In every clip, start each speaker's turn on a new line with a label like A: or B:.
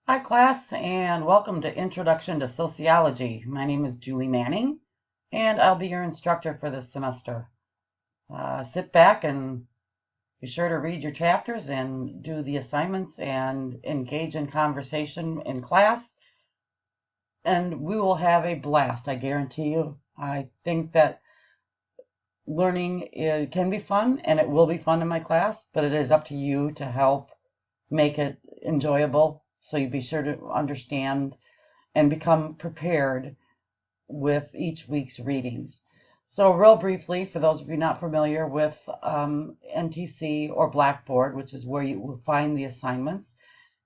A: Hi class, and welcome to Introduction to Sociology. My name is Julie Manning, and I'll be your instructor for this semester. Sit back and be sure to read your chapters and do the assignments and engage in conversation in class, and we will have a blast, I guarantee you. I think that learning can be fun, and it will be fun in my class, but it is up to you to help make it enjoyable. So you be sure to understand and become prepared with each week's readings. So real briefly, for those of you not familiar with NTC or Blackboard, which is where you will find the assignments,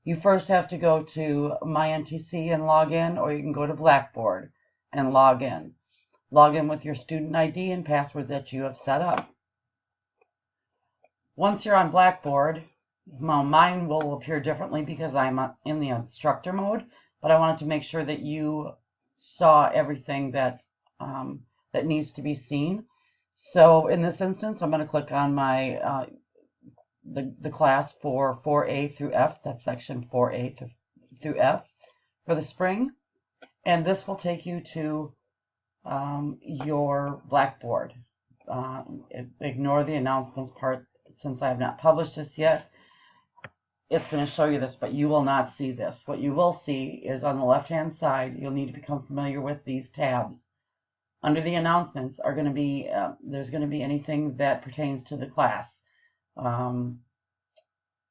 A: you first have to go to My NTC and log in, or you can go to Blackboard and log in. Log in with your student ID and passwords that you have set up. Once you're on Blackboard, mine will appear differently because I'm in the instructor mode, but I wanted to make sure that you saw everything that that needs to be seen. So in this instance, I'm going to click on my the class for 4A through F. That's section 4A through F for the spring, and this will take you to your Blackboard. Ignore the announcements part since I have not published this yet. It's going to show you this, but you will not see this. What you will see is on the left-hand side, you'll need to become familiar with these tabs. Under the announcements are going to be, there's going to be anything that pertains to the class.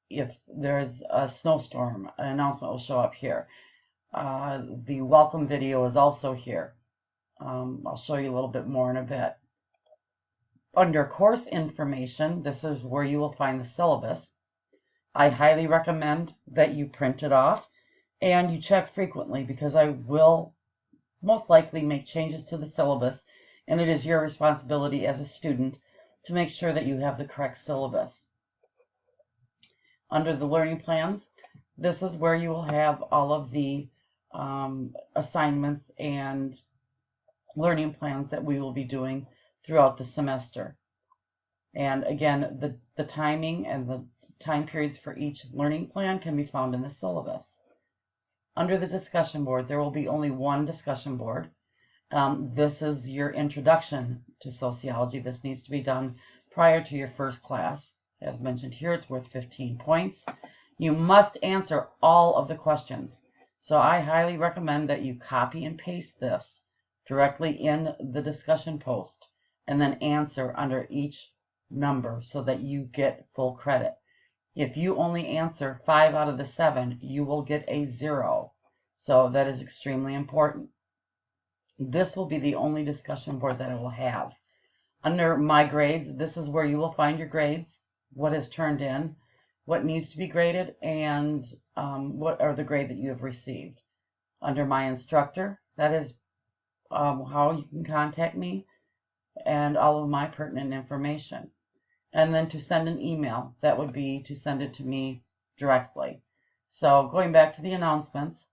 A: If there's a snowstorm, an announcement will show up here. The welcome video is also here. I'll show you a little bit more in a bit. Under course information, this is where you will find the syllabus. I highly recommend that you print it off and you check frequently, because I will most likely make changes to the syllabus, and it is your responsibility as a student to make sure that you have the correct syllabus. Under the learning plans, this is where you will have all of the assignments and learning plans that we will be doing throughout the semester. And again, the timing and the time periods for each learning plan can be found in the syllabus. Under the discussion board, there will be only one discussion board. This is your introduction to sociology. This needs to be done prior to your first class. As mentioned here, it's worth 15 points. You must answer all of the questions. So I highly recommend that you copy and paste this directly in the discussion post and then answer under each number so that you get full credit. If you only answer 5 out of the 7, you will get a 0. So that is extremely important. This will be the only discussion board that I will have. Under my grades, this is where you will find your grades, what is turned in, what needs to be graded, and what are the grade that you have received. Under my instructor, that is how you can contact me and all of my pertinent information. And then to send an email, that would be to send it to me directly. So going back to the announcements,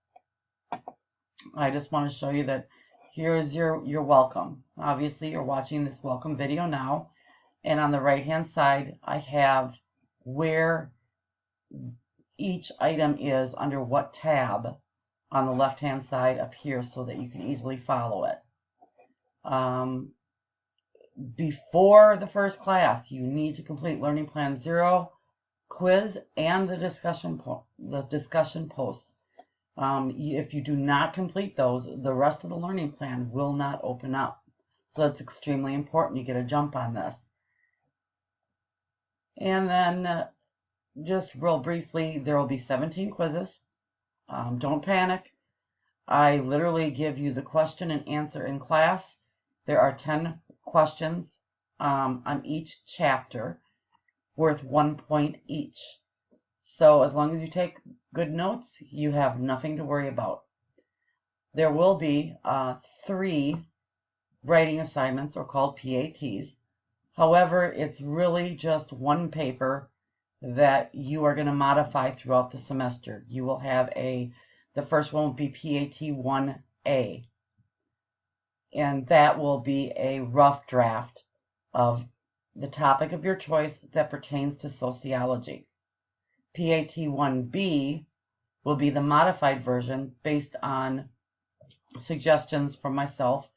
A: I just want to show you that here is your welcome. Obviously, you're watching this welcome video now. And on the right-hand side, I have where each item is under what tab on the left-hand side up here so that you can easily follow it. Before the first class, you need to complete Learning Plan 0, quiz, and the discussion posts. If you do not complete those, the rest of the learning plan will not open up. So that's extremely important. You get a jump on this. And then just real briefly, there will be 17 quizzes. Don't panic. I literally give you the question and answer in class. There are 10 questions on each chapter, worth 1 point each. So as long as you take good notes, you have nothing to worry about. There will be 3 writing assignments, or called PATs. However, it's really just one paper that you are going to modify throughout the semester. You will have the first one will be PAT 1A. And that will be a rough draft of the topic of your choice that pertains to sociology. PAT 1B will be the modified version based on suggestions from myself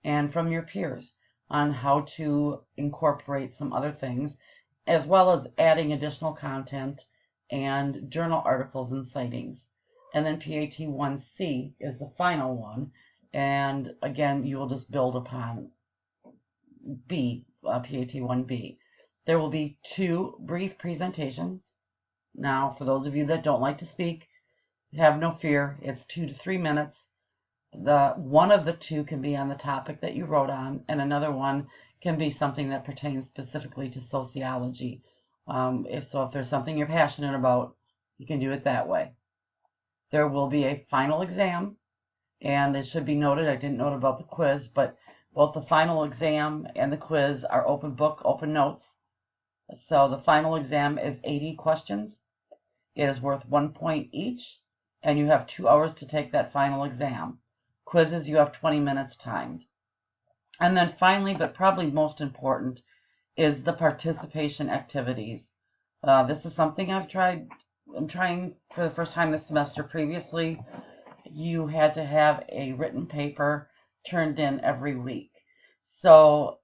A: and from your peers on how to incorporate some other things, as well as adding additional content and journal articles and sightings. And then PAT 1C is the final one. And again, you will just build upon B, PAT 1B. There will be 2 brief presentations. Now, for those of you that don't like to speak, have no fear. It's 2 to 3 minutes. One of the 2 can be on the topic that you wrote on, and another one can be something that pertains specifically to sociology. If there's something you're passionate about, you can do it that way. There will be a final exam, and it should be noted, I didn't note about the quiz, but both the final exam and the quiz are open book, open notes. So the final exam is 80 questions. It is worth 1 point each, and you have 2 hours to take that final exam. Quizzes, you have 20 minutes timed. And then finally, but probably most important, is the participation activities. This is something I'm trying for the first time this semester. Previously, you had to have a written paper turned in every week. So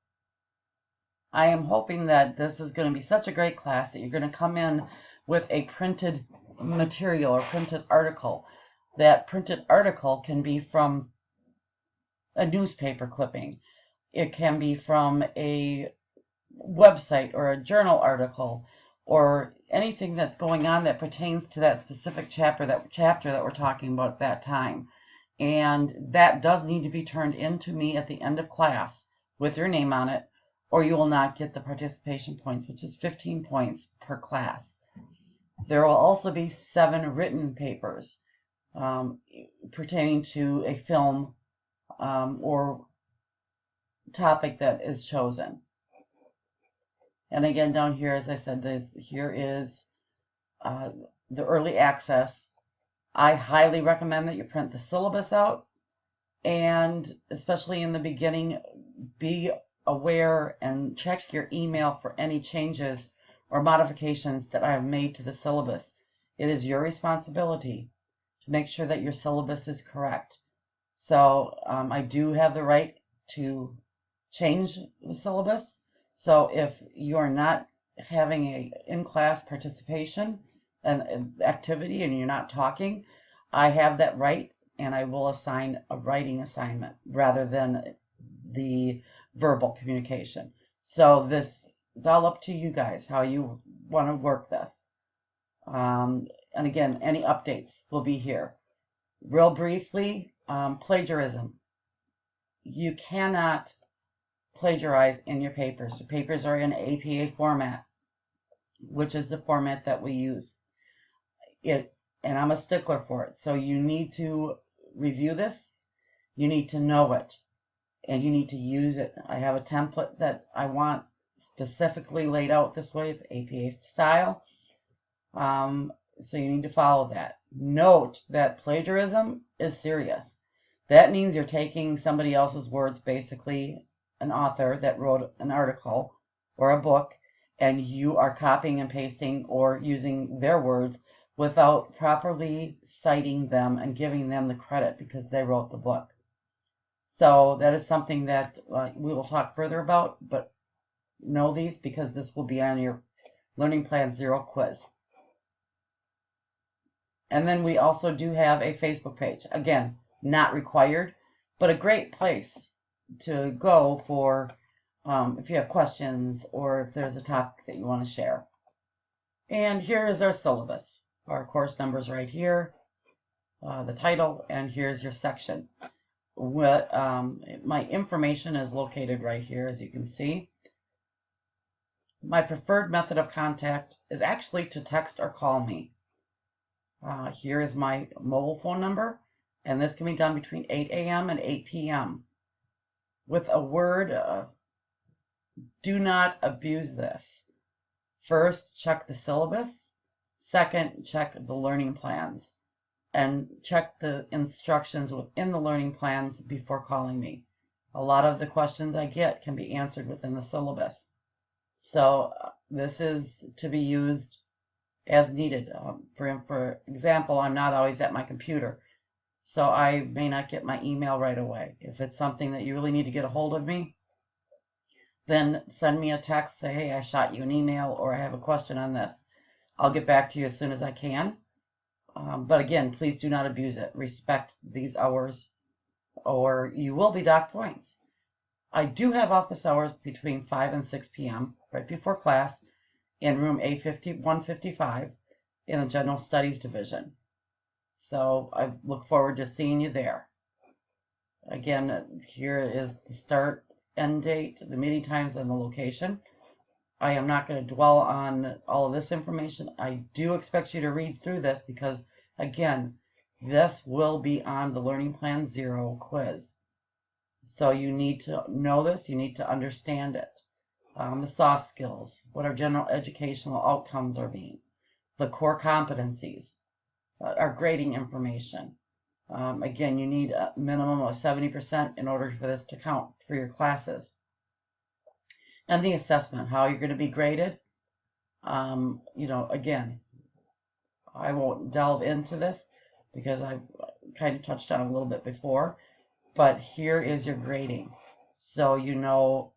A: I am hoping that this is going to be such a great class that you're going to come in with a printed material or printed article. That printed article can be from a newspaper clipping. It can be from a website or a journal article or anything that's going on that pertains to that specific chapter that we're talking about at that time. And that does need to be turned in to me at the end of class with your name on it, or you will not get the participation points, which is 15 points per class. There will also be 7 written papers pertaining to a film or topic that is chosen. And again, down here, as I said, here is the early access. I highly recommend that you print the syllabus out, and especially in the beginning, be aware and check your email for any changes or modifications that I have made to the syllabus. It is your responsibility to make sure that your syllabus is correct. So I do have the right to change the syllabus. So if you're not having a in-class participation and activity and you're not talking, I have that right, and I will assign a writing assignment rather than the verbal communication. So this is all up to you guys, how you want to work this. And again, any updates will be here. Real briefly, plagiarism. You cannot plagiarize in your papers. Your papers are in APA format, which is the format that we use. And I'm a stickler for it. So you need to review this. You need to know it. And you need to use it. I have a template that I want specifically laid out this way. It's APA style. So you need to follow that. Note that plagiarism is serious. That means you're taking somebody else's words, basically an author that wrote an article or a book, and you are copying and pasting or using their words without properly citing them and giving them the credit because they wrote the book. So that is something that we will talk further about, but know these because this will be on your Learning Plan Zero quiz. And then we also do have a Facebook page. Again, not required, but a great place to go for if you have questions or if there's a topic that you want to share. And here is our syllabus. Our course numbers right here, the title, and here's your section. My information is located right here, as you can see. My preferred method of contact is actually to text or call me. Here is my mobile phone number, and this can be done between 8 a.m. and 8 p.m. With a word, do not abuse this. First, check the syllabus. Second, check the learning plans. And check the instructions within the learning plans before calling me. A lot of the questions I get can be answered within the syllabus. So this is to be used as needed. For example, I'm not always at my computer, so I may not get my email right away. If it's something that you really need to get a hold of me, then send me a text, say, hey, I shot you an email, or I have a question on this. I'll get back to you as soon as I can. But again, please do not abuse it. Respect these hours, or you will be docked points. I do have office hours between 5 and 6 p.m., right before class, in room A155 in the General Studies Division. So I look forward to seeing you there. Again, here is the start, end date, the meeting times, and the location. I am not going to dwell on all of this information. I do expect you to read through this because, again, this will be on the Learning Plan Zero quiz. So you need to know this. You need to understand it. The soft skills, what our general educational outcomes are being, the core competencies, our grading information. Again, you need a minimum of 70% in order for this to count for your classes. And the assessment, how you're going to be graded. Again, I won't delve into this because I've kind of touched on it a little bit before, but here is your grading. So you know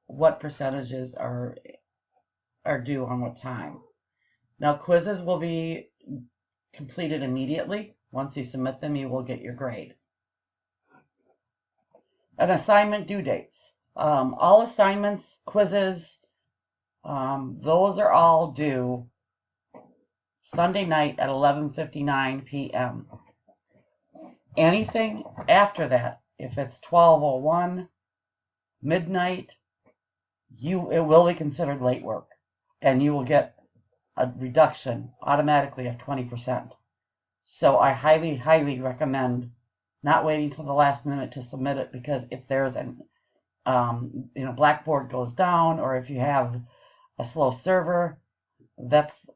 A: what percentages are due on what time. Now, quizzes will be completed immediately. Once you submit them, you will get your grade. And assignment due dates. All assignments, quizzes, those are all due Sunday night at 11:59 p.m. Anything after that, if it's 12:01, midnight, it will be considered late work, and you will get a reduction automatically of 20%. So I highly, highly recommend not waiting till the last minute to submit it, because if there's an Blackboard goes down, or if you have a slow server, that's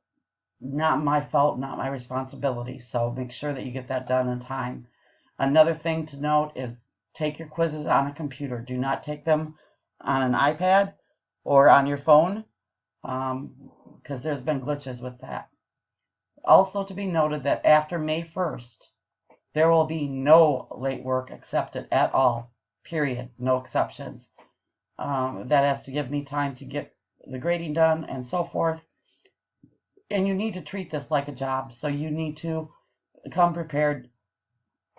A: not my fault, not my responsibility. So make sure that you get that done in time. Another thing to note is take your quizzes on a computer. Do not take them on an iPad or on your phone, because there's been glitches with that. Also to be noted that after May 1st, there will be no late work accepted at all. Period. No exceptions. That has to give me time to get the grading done and so forth. And you need to treat this like a job. So you need to come prepared.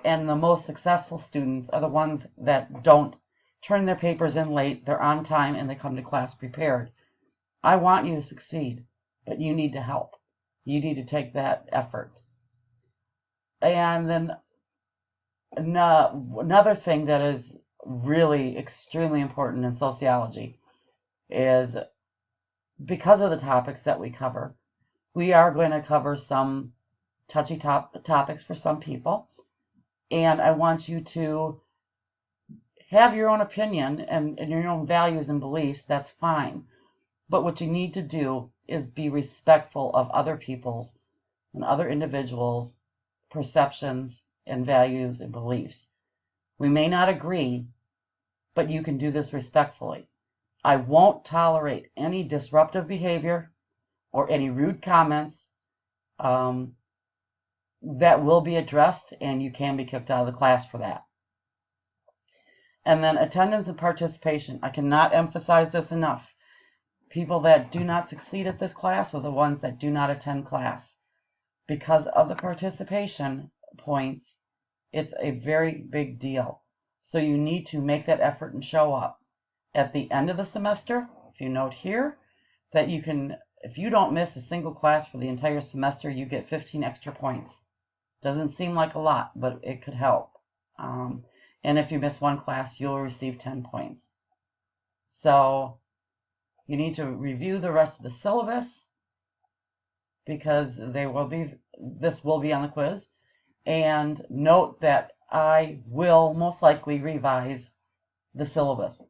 A: And the most successful students are the ones that don't turn their papers in late. They're on time and they come to class prepared. I want you to succeed, but you need to help. You need to take that effort. And then another thing that is really extremely important in sociology is, because of the topics that we cover, we are going to cover some touchy topics for some people, and I want you to have your own opinion and your own values and beliefs. That's fine, but what you need to do is be respectful of other people's and other individuals' perceptions and values and beliefs. We may not agree, but you can do this respectfully. I won't tolerate any disruptive behavior or any rude comments. That will be addressed, and you can be kicked out of the class for that. And then attendance and participation. I cannot emphasize this enough. People that do not succeed at this class are the ones that do not attend class. Because of the participation points, it's a very big deal. So you need to make that effort and show up. At the end of the semester, if you note here, that you can, if you don't miss a single class for the entire semester, you get 15 extra points. Doesn't seem like a lot, but it could help. And if you miss one class, you'll receive 10 points. So you need to review the rest of the syllabus, because this will be on the quiz. And note that I will most likely revise the syllabus.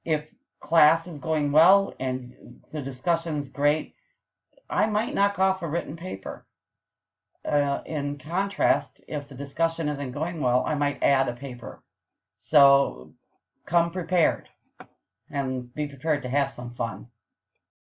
A: If class is going well and the discussion's great, I might knock off a written paper. In contrast, if the discussion isn't going well, I might add a paper. So come prepared, and be prepared to have some fun.